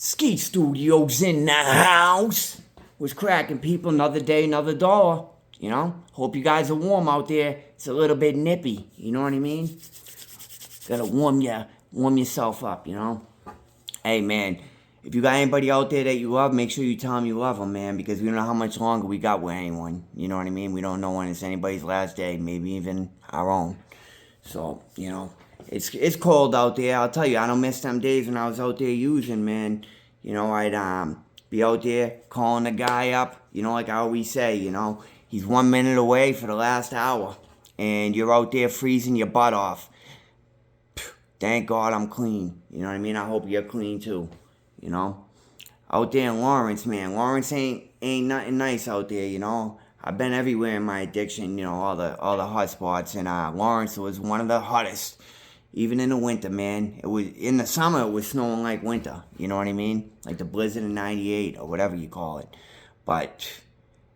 Ski Studios in the house. Was cracking, people. Another day, another dollar. You know, hope you guys are warm out there. It's a little bit nippy. You know what I mean? Gotta warm yourself up. You know. Hey man, if you got anybody out there that you love, make sure you tell them you love them, man. Because we don't know how much longer we got with anyone. You know what I mean? We don't know when it's anybody's last day. Maybe even our own. So you know. It's cold out there. I'll tell you, I don't miss them days when I was out there using, man. You know, I'd be out there calling the guy up. You know, like I always say, you know, he's 1 minute away for the last hour, and you're out there freezing your butt off. Thank God I'm clean. You know what I mean? I hope you're clean too. You know, out there in Lawrence, man. Lawrence ain't nothing nice out there. You know, I've been everywhere in my addiction. You know, all the hot spots, and Lawrence was one of the hottest. Even in the winter, man. It was in the summer. It was snowing like winter. You know what I mean? Like the blizzard of '98 or whatever you call it. But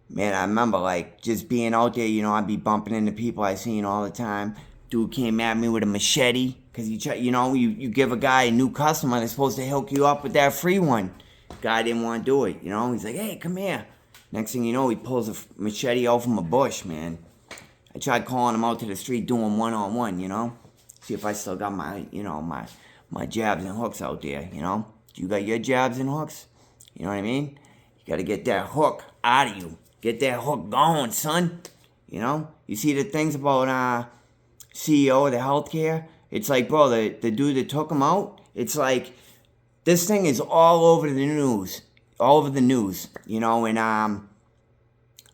man, I remember like just being out there. You know, I'd be bumping into people I seen all the time. Dude came at me with a machete because you give a guy a new customer, they're supposed to hook you up with that free one. Guy didn't want to do it. You know, he's like, "Hey, come here." Next thing you know, he pulls a machete out from a bush, man. I tried calling him out to the street, doing one-on-one. You know. See if I still got my jabs and hooks out there, you know? You got your jabs and hooks? You know what I mean? You gotta get that hook out of you. Get that hook going, son. You know? You see the things about CEO of the healthcare? It's like, bro, the dude that took him out, it's like, this thing is all over the news. All over the news, you know? And,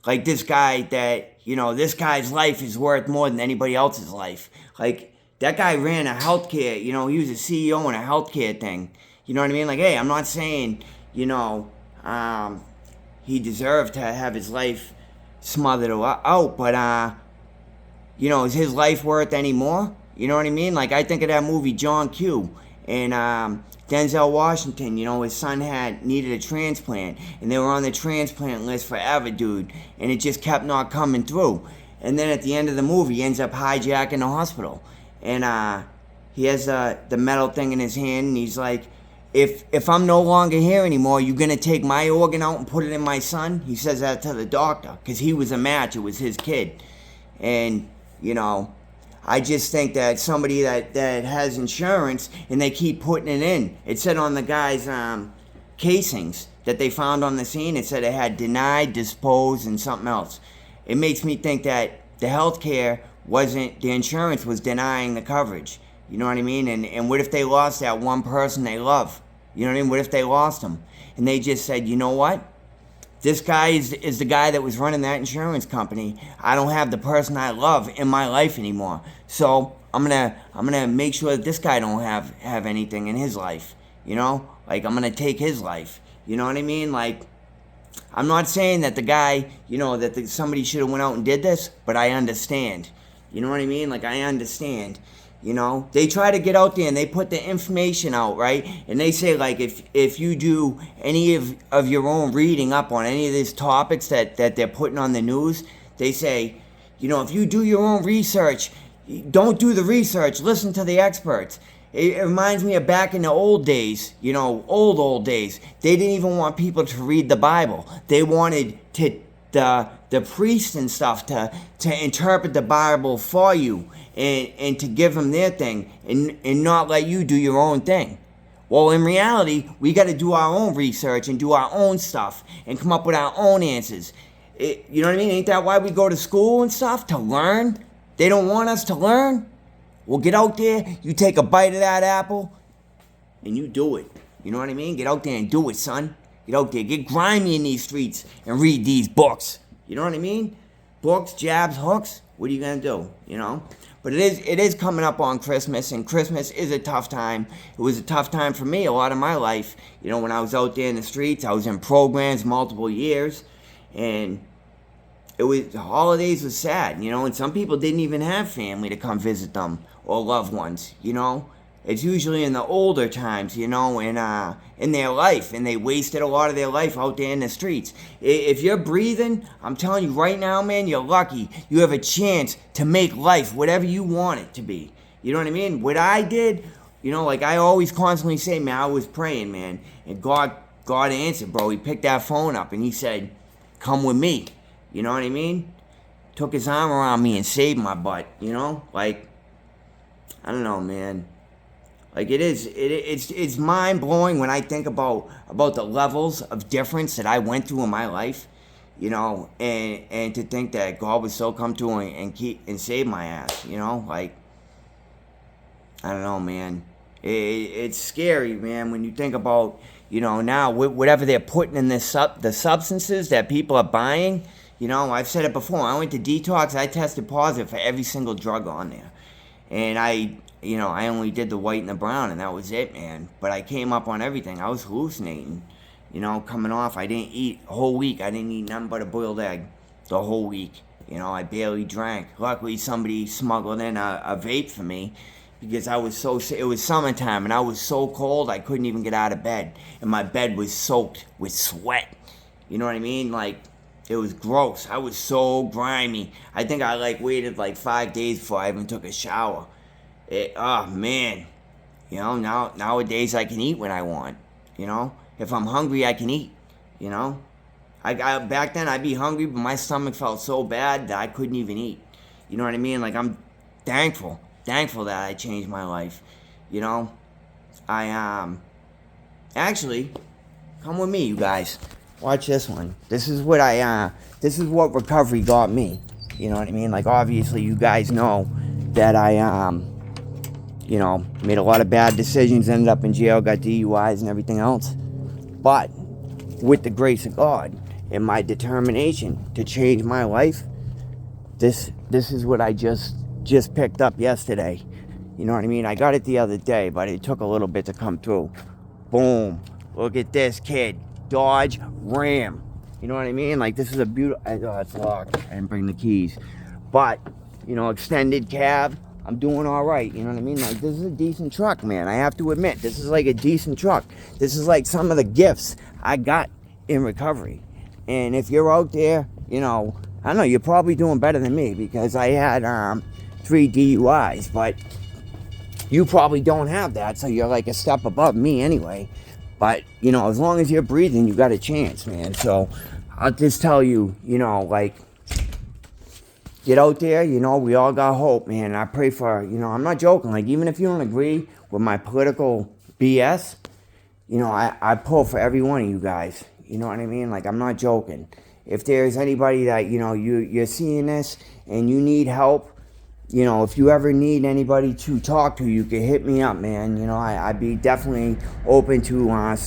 like this guy that, you know, this guy's life is worth more than anybody else's life. Like, that guy ran a healthcare, you know, he was a CEO in a healthcare thing. You know what I mean? Like, hey, I'm not saying, you know, he deserved to have his life smothered out, but, you know, is his life worth any more? You know what I mean? Like, I think of that movie, John Q. And Denzel Washington, you know, his son needed a transplant. And they were on the transplant list forever, dude. And it just kept not coming through. And then at the end of the movie, he ends up hijacking the hospital. And he has the metal thing in his hand, and he's like, if I'm no longer here anymore, you gonna take my organ out and put it in my son? He says that to the doctor, because he was a match, it was his kid. And, you know, I just think that somebody that has insurance, and they keep putting it in. It said on the guy's casings that they found on the scene, it said it had denied, disposed, and something else. It makes me think that the healthcare the insurance was denying the coverage. You know what I mean? And what if they lost that one person they love? You know what I mean? What if they lost him? And they just said, you know what? This guy is the guy that was running that insurance company. I don't have the person I love in my life anymore. So I'm gonna make sure that this guy don't have anything in his life. You know? Like, I'm gonna take his life. You know what I mean? Like, I'm not saying that the guy, you know, that somebody should have went out and did this, but I understand. You know what I mean? Like, I understand. You know, they try to get out there and they put the information out, right? And they say, like, if you do any of your own reading up on any of these topics that they're putting on the news, they say, you know, if you do your own research, don't do the research, listen to the experts. It reminds me of back in the old days, you know, old days. They didn't even want people to read the Bible. They wanted the priests and stuff to interpret the Bible for you and to give them their thing and not let you do your own thing. Well, in reality, we got to do our own research and do our own stuff and come up with our own answers. You know what I mean? Ain't that why we go to school and stuff? To learn? They don't want us to learn? Well, get out there, you take a bite of that apple, and you do it. You know what I mean? Get out there and do it, son. Get out there, get grimy in these streets and read these books. You know what I mean? Books, jabs, hooks. What are you gonna do? You know? But it is coming up on Christmas, and Christmas is a tough time. It was a tough time for me a lot of my life. You know, when I was out there in the streets, I was in programs multiple years, and the holidays was sad, you know, and some people didn't even have family to come visit them or loved ones, you know. It's usually in the older times, you know, in their life, and they wasted a lot of their life out there in the streets. If you're breathing, I'm telling you right now, man, you're lucky. You have a chance to make life whatever you want it to be. You know what I mean? What I did You know, like I always constantly say, man, I was praying, man, and God answered, bro. He picked that phone up and he said, come with me. You know what I mean? Took his arm around me and saved my butt, you know? Like, I don't know, man. Like it's mind blowing when I think about the levels of difference that I went through in my life, you know, and to think that God would still come through and save my ass, you know, like I don't know, man. It's scary, man, when you think about, you know, now whatever they're putting in the substances that people are buying. You know, I've said it before. I went to detox. I tested positive for every single drug on there, and I only did the white and the brown, and that was it, man. But I came up on everything. I was hallucinating. You know, coming off. I didn't eat a whole week. I didn't eat nothing but a boiled egg the whole week. You know, I barely drank. Luckily, somebody smuggled in a vape for me because I was so sick. It was summertime, and I was so cold I couldn't even get out of bed. And my bed was soaked with sweat. You know what I mean? Like, it was gross. I was so grimy. I think I, waited, 5 days before I even took a shower. Oh, man. You know, nowadays I can eat when I want. You know? If I'm hungry, I can eat. You know? Back then, I'd be hungry, but my stomach felt so bad that I couldn't even eat. You know what I mean? Like, I'm thankful that I changed my life. You know? Actually, come with me, you guys. Watch this one. This is what recovery got me. You know what I mean? Like, obviously, you guys know that I, made a lot of bad decisions, ended up in jail, got DUIs and everything else. But with the grace of God and my determination to change my life, this is what I just picked up yesterday. You know what I mean? I got it the other day, but it took a little bit to come through. Boom. Look at this, kid. Dodge Ram. You know what I mean? Like, this is a beautiful... Oh, it's locked. I didn't bring the keys. But, you know, extended cab. I'm doing all right. You know what I mean? Like, this is a decent truck, man. I have to admit, this is like a decent truck. This is like some of the gifts I got in recovery. And if you're out there, you know, I don't know, you're probably doing better than me because I had 3 DUIs. But you probably don't have that, so you're like a step above me anyway. But, you know, as long as you're breathing, you got a chance, man. So, I'll just tell you, you know, like, get out there, you know, we all got hope, man. I pray for, you know, I'm not joking. Like, even if you don't agree with my political BS, you know, I pull for every one of you guys. You know what I mean? Like, I'm not joking. If there's anybody that, you know, you're seeing this and you need help, you know, if you ever need anybody to talk to, you can hit me up, man. You know, I'd be definitely open to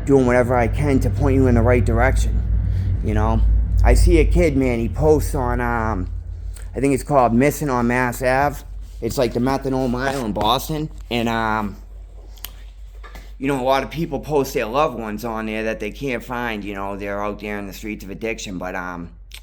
doing whatever I can to point you in the right direction. You know, I see a kid, man, he posts on, I think it's called Missing on Mass Ave. It's like the Methadone Mile in Boston. And, you know, a lot of people post their loved ones on there that they can't find. You know, they're out there in the streets of addiction. But,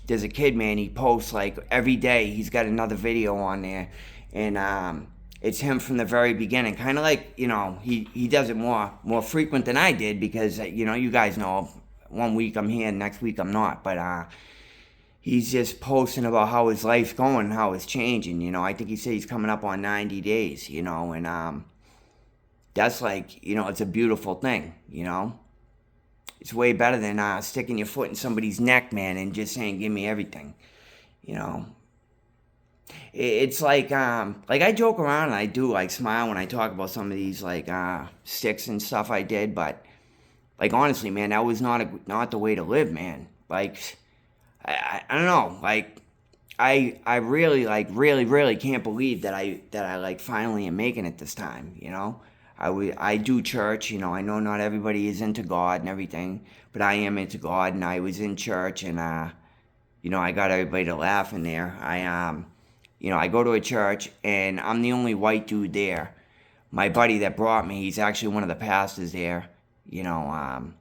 there's a kid, man, he posts like every day. He's got another video on there, and it's him from the very beginning. Kind of like, you know, he does it more frequent than I did because, you know, you guys know, one week I'm here, next week I'm not. But he's just posting about how his life's going, how it's changing. You know, I think he said he's coming up on 90 days, you know, and that's like, you know, it's a beautiful thing, you know. It's way better than sticking your foot in somebody's neck, man, and just saying, give me everything. You know. It's like I joke around and I do, like, smile when I talk about some of these, like, sticks and stuff I did. But, like, honestly, man, that was not the way to live, man. Like, I don't know. Like, I really, like, really can't believe that I like, finally am making it this time, you know. I do church, you know. I know not everybody is into God and everything, but I am into God, and I was in church, and you know, I got everybody to laugh in there. You know, I go to a church, and I'm the only white dude there. My buddy that brought me, he's actually one of the pastors there. You know,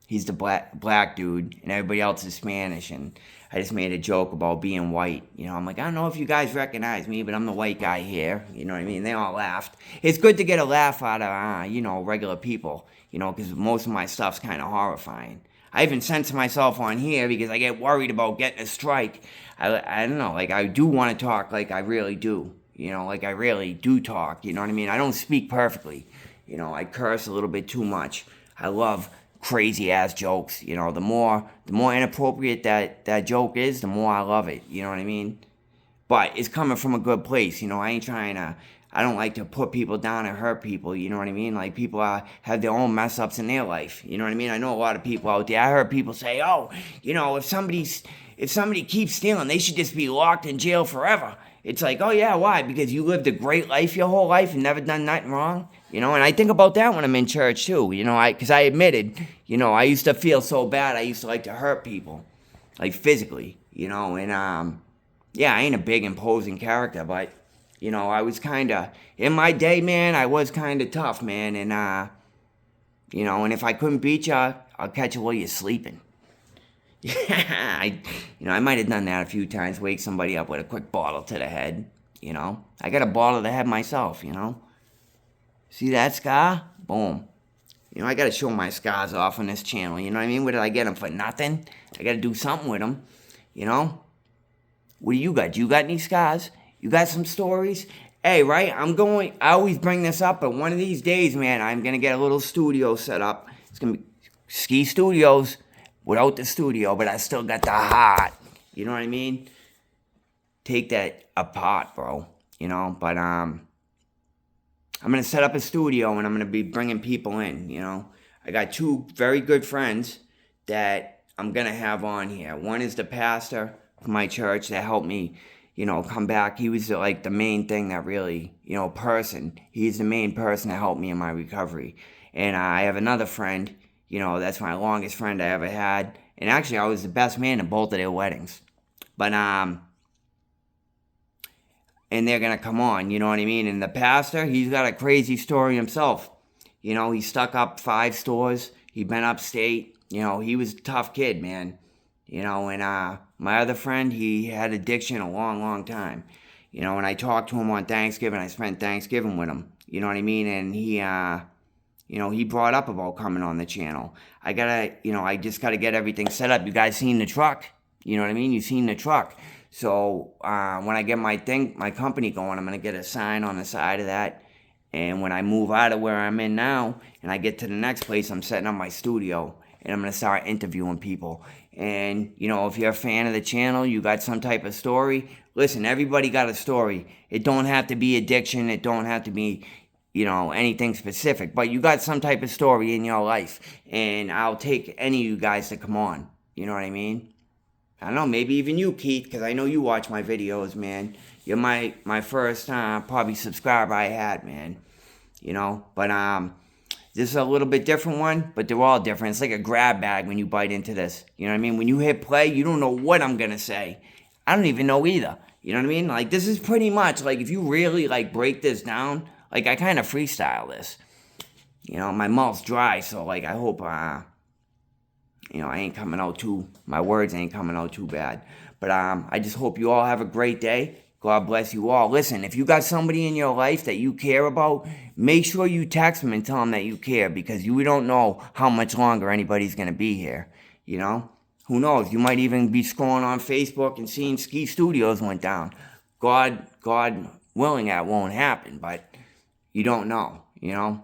he's the black dude, and everybody else is Spanish, and I just made a joke about being white. You know, I'm like, I don't know if you guys recognize me, but I'm the white guy here. You know what I mean? They all laughed. It's good to get a laugh out of, you know, regular people, you know, because most of my stuff's kind of horrifying. I even censor myself on here because I get worried about getting a strike. I don't know, like, I do want to talk like I really do, You know, like I really do talk, you know what I mean? I don't speak perfectly. You know, I curse a little bit too much. I love crazy ass jokes. You know, the more inappropriate that joke is, the more I love it. You know what I mean? But it's coming from a good place. You know, I don't like to put people down and hurt people. You know what I mean? Like people have their own mess ups in their life. You know what I mean? I know a lot of people out there. I heard people say, "Oh, you know, if somebody keeps stealing, they should just be locked in jail forever." It's like, oh yeah, why? Because you lived a great life your whole life and never done nothing wrong? You know, and I think about that when I'm in church too, you know, because I admitted, you know, I used to feel so bad, I used to like to hurt people, like physically, you know, and yeah, I ain't a big imposing character, but, you know, I was kind of, in my day, man, I was kind of tough, man, and, you know, and if I couldn't beat you, I'll catch you while you're sleeping. Yeah, I might have done that a few times, wake somebody up with a quick bottle to the head, you know. I got a bottle to the head myself, you know. See that scar? Boom. You know, I got to show my scars off on this channel, you know what I mean? What did I get them for? Nothing? I got to do something with them, you know. What do you got? Do you got any scars? You got some stories? Hey, right, I always bring this up, but one of these days, man, I'm going to get a little studio set up. It's going to be Ski Studios. Without the studio, but I still got the heart. You know what I mean? Take that apart, bro. You know, but I'm gonna set up a studio and I'm gonna be bringing people in. You know, I got two very good friends that I'm gonna have on here. One is the pastor of my church that helped me, you know, come back. He was like the main thing that really, you know, He's the main person that helped me in my recovery. And I have another friend. You know, that's my longest friend I ever had. And actually, I was the best man at both of their weddings. But, and they're going to come on, you know what I mean? And the pastor, he's got a crazy story himself. You know, he stuck up 5 stores. He'd been upstate. You know, he was a tough kid, man. You know, and my other friend, he had addiction a long, long time. You know, and I talked to him on Thanksgiving. I spent Thanksgiving with him. You know what I mean? And he, you know, he brought up about coming on the channel. I just gotta get everything set up. You guys seen the truck? You know what I mean? You seen the truck. So, when I get my company going, I'm gonna get a sign on the side of that. And when I move out of where I'm in now, and I get to the next place, I'm setting up my studio. And I'm gonna start interviewing people. And, you know, if you're a fan of the channel, you got some type of story, listen, everybody got a story. It don't have to be addiction. It don't have to be, you know, anything specific, but you got some type of story in your life, and I'll take any of you guys to come on. You know what I mean? I don't know, maybe even you, Keith, because I know you watch my videos, man. You're my first probably subscriber I had, man. You know, but this is a little bit different one, but they're all different. It's like a grab bag when you bite into this. You know what I mean? When you hit play, you don't know what I'm gonna say. I don't even know either. You know what I mean? Like, this is pretty much like, if you really like break this down. Like, I kind of freestyle this. You know, my mouth's dry, so, like, I hope, you know, my words ain't coming out too bad. But, I just hope you all have a great day. God bless you all. Listen, if you got somebody in your life that you care about, make sure you text them and tell them that you care, because you don't know how much longer anybody's going to be here, you know? Who knows? You might even be scrolling on Facebook and seeing Ski Studios went down. God willing, that won't happen, but you don't know, you know?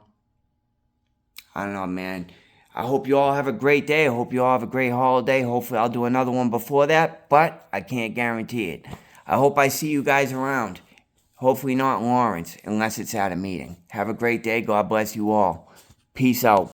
I don't know, man. I hope you all have a great day. I hope you all have a great holiday. Hopefully I'll do another one before that, but I can't guarantee it. I hope I see you guys around. Hopefully not in Lawrence, unless it's at a meeting. Have a great day. God bless you all. Peace out.